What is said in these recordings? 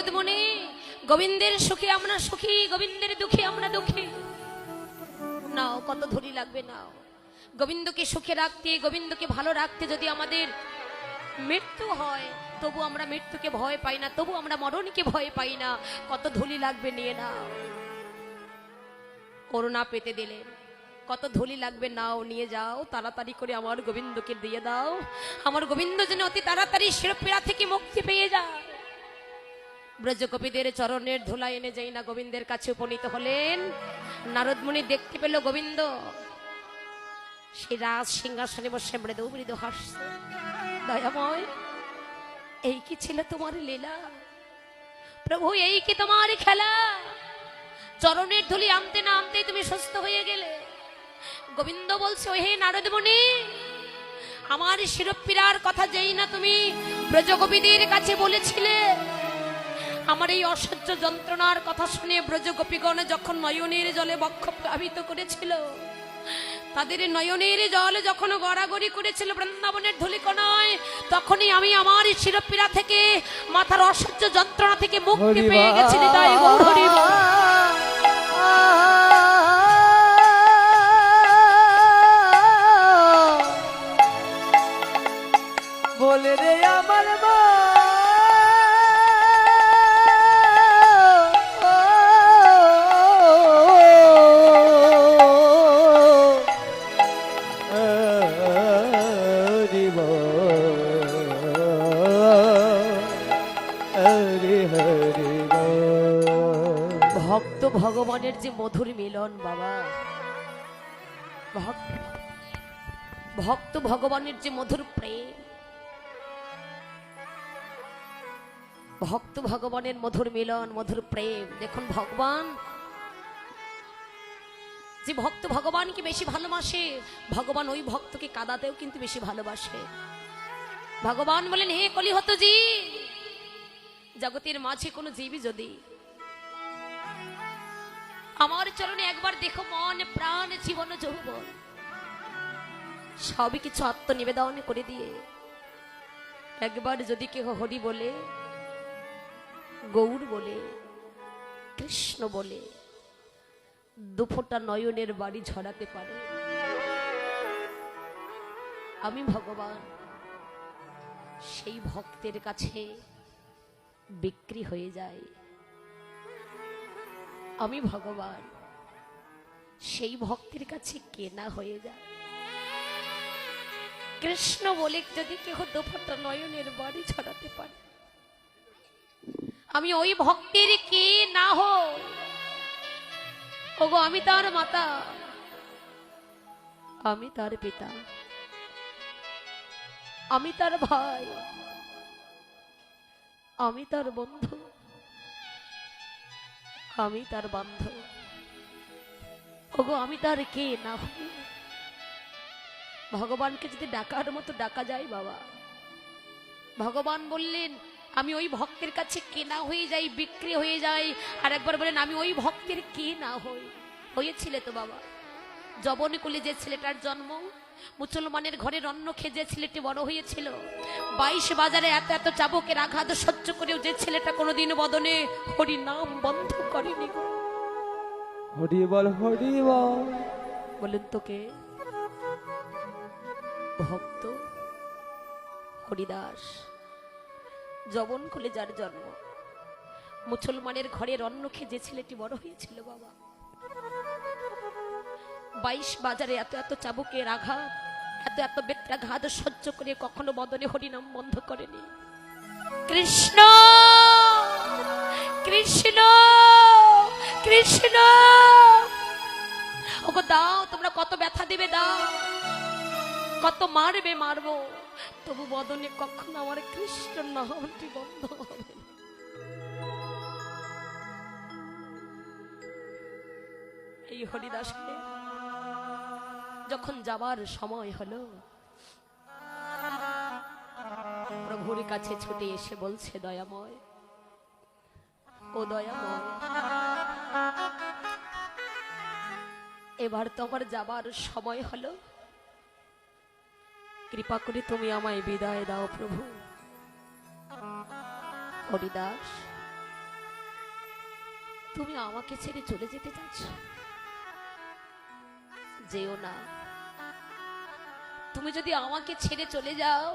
নারদমণি, গোবিন্দের সুখে আমরা সুখী, গোবিন্দের দুঃখে আমরা দুঃখী। নাও, কত ধরি লাগবে নাও। গোবিন্দকে সুখে রাখতে, গোবিন্দকে ভালো রাখতে যদি আমাদের মৃত্যু হয়, তবু আমরা মৃত্যুকে ভয় পাই না, তবু আমরা মরণকে ভয় পাই না। কত ধুলি লাগবে নিয়ে নাও। করুণা পেতে দিলেন, কত ধুলি লাগবে নাও, নিয়ে যাও, তাড়াতাড়ি করে আমার গোবিন্দকে দিয়ে দাও। আমার গোবিন্দ যেন অতি তাড়াতাড়ি শিরপীড়া থেকে মুক্তি পেয়ে যায়। ব্রজগোপীদের চরণের ধুলা এনে যাই না গোবিন্দের কাছে উপনীত হলেন। নারদমুনি দেখতে পেল গোবিন্দ সেই রাজ সিংহাসনে বসে মৃদু মৃদু হাসছে। দয়াময়, এই কি ছিল তোমার লীলা? প্রভু, এই কি তোমার খেলা? চরণের ধুলি আনতে না আনতে তুমি সুস্থ হয়ে গেলে। গোবিন্দ বলছে, হে নারদমুনি, আমার শিরপীড়ার কথা যেই না তুমি ব্রজগোপীদের কাছে বলেছিলে, আমার এই অসহ্য যন্ত্রণার কথা শুনে ব্রজগোপীগণ যখন নয়নের জলে বক্ষ প্লাবিত করেছিল, তাদের নয়নের জল যখন গড়াগড়ি করেছিল বৃন্দাবনের ধূলিকণায়, তখনই আমি আমার শিরপীড়া থেকে, মাথার অসহ্য যন্ত্রণা থেকে মুক্তি পেয়ে গেছি। তাই গৌর হরি বলে রে আমার মা, ভক্ত ভগবানের যে মধুর মিলন বাবা, ভক্ত ভগবানের যে মধুর প্রেম, ভক্ত ভগবানের মধুর মিলন, মধুর প্রেম। দেখুন, ভগবান যে ভক্ত ভগবানকে বেশি ভালোবাসে, ভগবান ওই ভক্তকে কাঁদাতেও কিন্তু বেশি ভালোবাসে। ভগবান বলেন, হে কলিহত জীব, জগতের মাঝে কোনো জীবই যদি আমার চরণে একবার দেখো, মন প্রাণ জীবন যৌবন সবই কিছু আত্মনিবেদন করে দিয়ে একবার যদি কেহ হরি বলে, গৌর বলে, কৃষ্ণ বলে, দুফোঁটা নয়নের বাড়ি ঝরাতে পারে, আমি ভগবান সেই ভক্তের কাছে বিক্রি হয়ে যাই। আমি ভগবান সেই ভক্তের কাছে কেনা হয়ে যায়। কৃষ্ণ বলে যদি কেহ দুফোঁটা নয়নের বাড়ি ছড়াতে পারে, আমি ওই ভক্তের কে না হই। ওগো, আমি তার মাতা, আমি তার পিতা, আমি তার ভাই, আমি তার বন্ধু, আমি তার বান্ধব। ওগো, আমি তার কে না হই। ভগবানকে যদি ডাকার মতো ডাকা যায় বাবা, ভগবান বললেন আমি ওই ভক্তের কাছে কেনা হয়ে যাই, বিক্রি হয়ে যাই। আর একবার বলেন, আমি ওই ভক্তের কে না হই। হয়েছিলে তো বাবা, যবনকুলে যে ছেলেটার জন্ম, মুসলমানের ঘরের অন্ন খেয়ে যে ছেলেটি বড় হয়েছিল, 22 বাজারে এত এত চাবুকের আঘাত সহ্য করেও যে ছেলেটা কোনোদিন বদনে হরি নাম বন্ধ করেনি। হরি বল, হরি বল। বলেন তোকে ভক্ত হরিদাস, যবনকুলে যার জন্ম, মুসলমানের ঘরের অন্ন খেয়ে যে ছেলেটি বড় হয়েছিল বাবা, 22 বাজারে এত এত চাবুকের আঘাত, এত এত বেত্রাঘাত সহ্য করে কখনো বদনে হরিনাম বন্ধ করেনি। কৃষ্ণ কৃষ্ণ কৃষ্ণ, ওগো দাও, তোমরা কত ব্যথা দিবে দাও, কত মারবে মারবো, তবু বদনে কখনো আমার কৃষ্ণ নামটি বন্ধ হবে না। এই হরিদাসকে যখন যাবার সময় হলো, প্রভুর কাছে ছুটে এসে বলছে, দয়াময়, ও দয়াময়, এবার তোমার যাবার সময় হলো, কৃপা করে তুমি আমায় বিদায় দাও প্রভু। হরিদাস তুমি আমাকে ছেড়ে চলে যেতে চাচ্ছ? যেও না। তুমি যদি আমাকে ছেড়ে চলে যাও,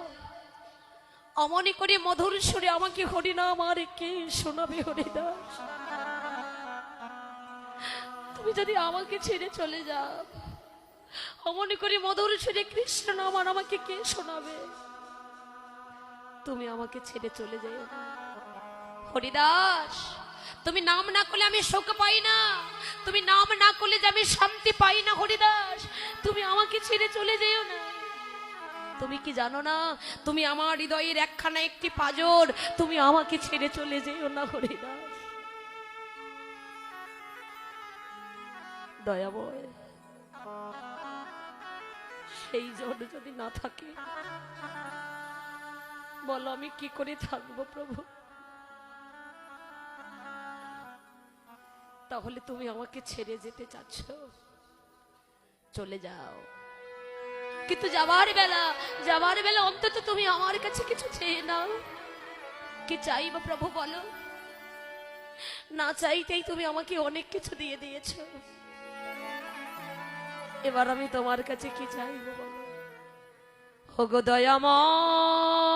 অমনি করে মধুর সুরে আমাকে হরিনাম আর কে শোনাবে হরিদাস? তুমি যদি আমাকে ছেড়ে চলে যাও, অমনি করে মধুর সুরে কৃষ্ণ নাম আর আমাকে কে শোনাবে? তুমি আমাকে ছেড়ে চলে যাও না হরিদাস। তুমি নাম না করলে আমি সুখ পাই না, তুমি নাম না করলে যে আমি শান্তি পাই না হরিদাস। তুমি আমাকে ছেড়ে চলে যেও না। তুমি কি জানো না, তুমি আমার হৃদয়ের একখানা একটি পাজর, তুমি আমাকে ছেড়ে চলে যেও না হরিদাস। দয়াময়, সেই জন যদি না থাকে, বলো আমি কি করে থাকবো প্রভু? তাহলে তুমি আমাকে ছেড়ে যেতে চাচ্ছ, চলে যাও। কিন্তু যাবার বেলা অন্তত তুমি আমার কাছে কিছু চেয়ে নাও। কি চাইবো প্রভু বলো? না চাইতেই তুমি আমাকে অনেক কিছু দিয়ে দিয়েছো। এবার আমি তোমার কাছে কি চাইবো বলো? ওগো দয়াময়,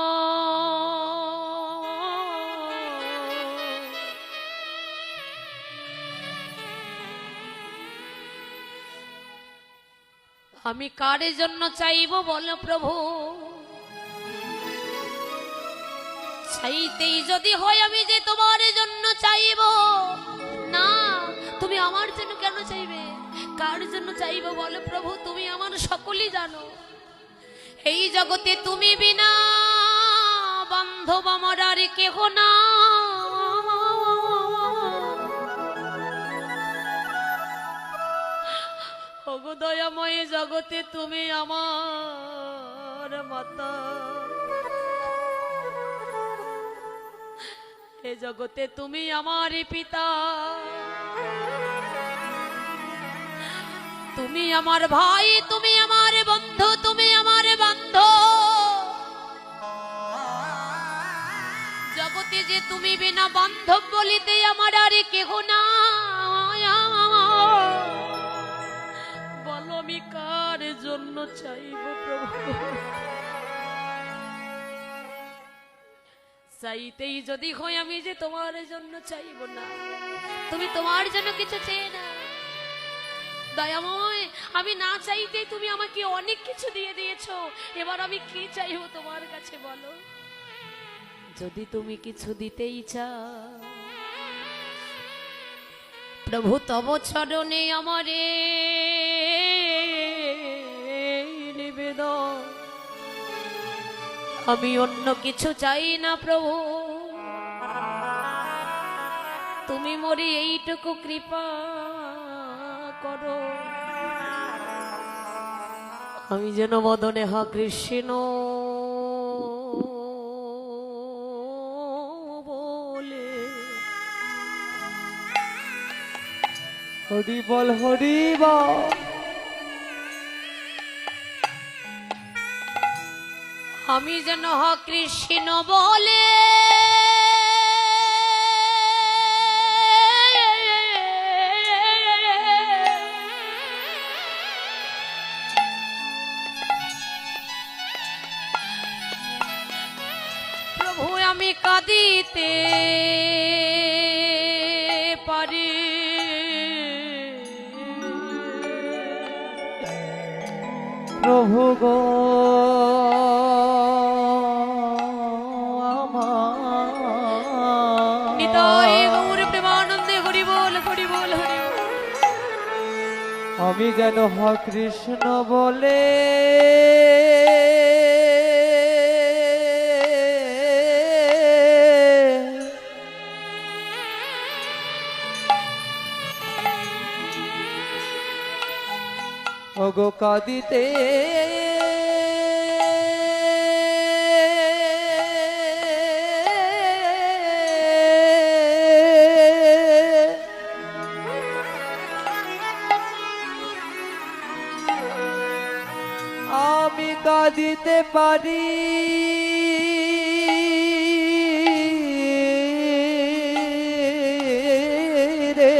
আমি কার জন্য চাইবো বলো প্রভু? চাইতেই যদি হয় আমি যে তোমার জন্য চাইবো না, তুমি আমার জন্য কেন চাইবে? কার জন্য চাইবো বলো প্রভু? তুমি আমার সকলই জানো। এই জগতে তুমি বিনা বান্ধব আমার আর কেহ না। ওগো দয়াময়, জগতে তুমি আমার মাতা, এ জগতে তুমি আমার পিতা, তুমি আমার ভাই, তুমি আমার বন্ধু, তুমি আমার বান্ধব। জগতে যে তুমি বিনা বান্ধব বলিতে আমার আর কেহ না। বলো আমি কার জন্য চাইব প্রভু? চাইতেই যদি হয় আমি যে তোমার জন্য চাইব না, তুমি তোমার জন্য কিছু চেয়ে না। দয়াময়, আমি না চাইতেই তুমি আমাকে অনেক কিছু দিয়ে দিয়েছো। এবার আমি কি চাইবো তোমার কাছে বলো? যদি তুমি কিছু দিতেই চাও প্রভু, তব চরণে আমারে নিবেদন। আমি অন্য কিছু চাই না প্রভু, তুমি মোরে এইটুকু কৃপা করো, আমি যেন বদনে হা কৃষ্ণ বলে। হরি বল হরি বল। আমি যেন হা কৃষ্ণ বলে প্রভু আমি কাঁদিতে পারি। প্রভু গো নিতাই গৌর প্রেমানন্দে হরি বল হরি বল হরি বল। আমি যেন হ কৃষ্ণ বলে ওগো কাঁদিতে আমি কাঁদিতে পারি। রে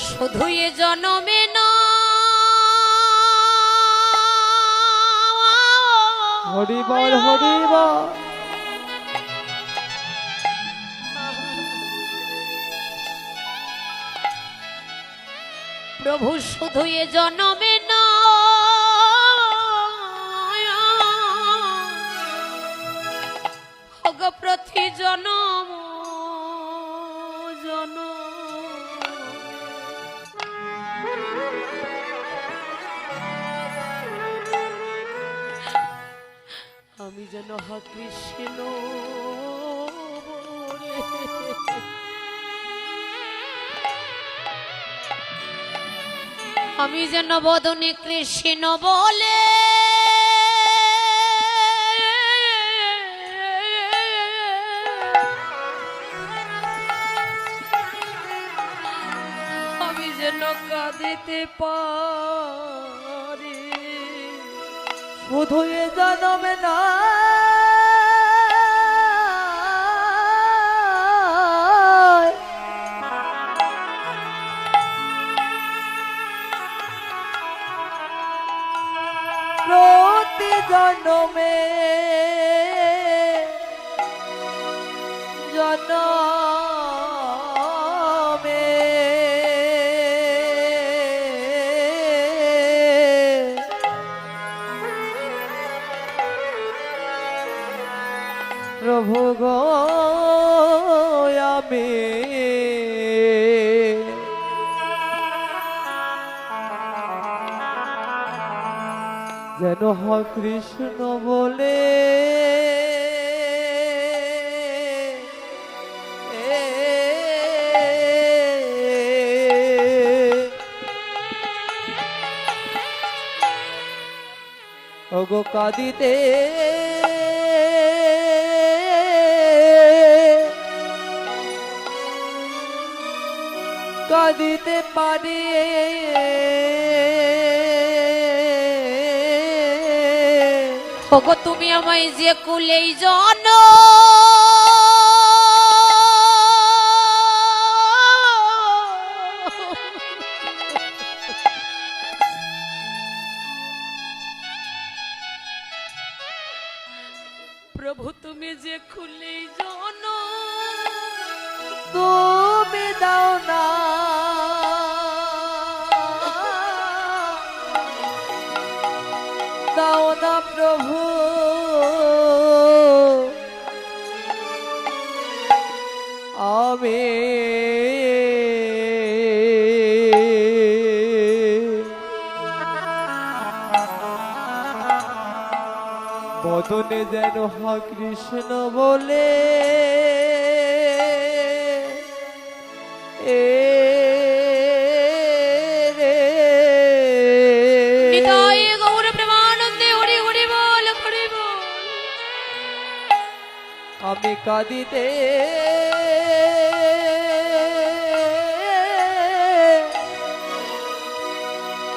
শুধু এ জনমে না হরি বল হরি বল। প্রভু শুধু এ জনমে না হোক প্রতি জনম আমি যেন হা কৃষ্ণ বলে। আমি যেন বদনে কৃষ্ণ বলে আমি যেন কাঁদিতে পারি শুধু এ জনমে না প্রতি জনমে জনমে প্রভু গো আমি যেন হ কৃষ্ণ বলে ওগো কাঁদিতে কাঁদিতে পারি ওগো তুমি আমায় যে কুলেই জন প্রভু তুমি যে কুলেই জন তুমি দাও না দাও না প্রভু আমি বদনে যেন হা কৃষ্ণ বলে হৃদয় গৌর প্রেমানন্দে হরি হরি বল হরি বল। আমি কাঁদিতে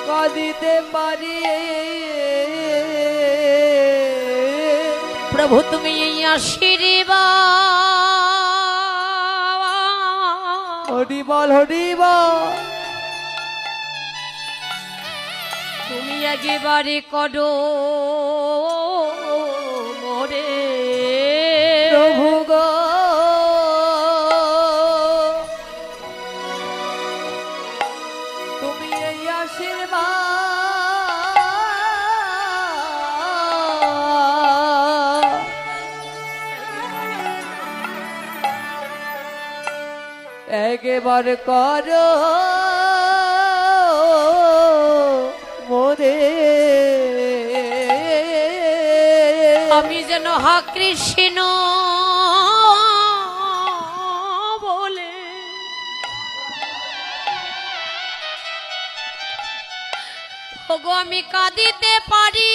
কাঁদিতে পারি প্রভু তুমি এই আশীর্বাদ হরি বল হরি বল। তুমি একেবারে করো মোরে প্রভু গো তুমি এই আশীর্বাদ একেবারে করো মোরে আমি যেন হা কৃষ্ণ বলে ওগো আমি কাঁদিতে পারি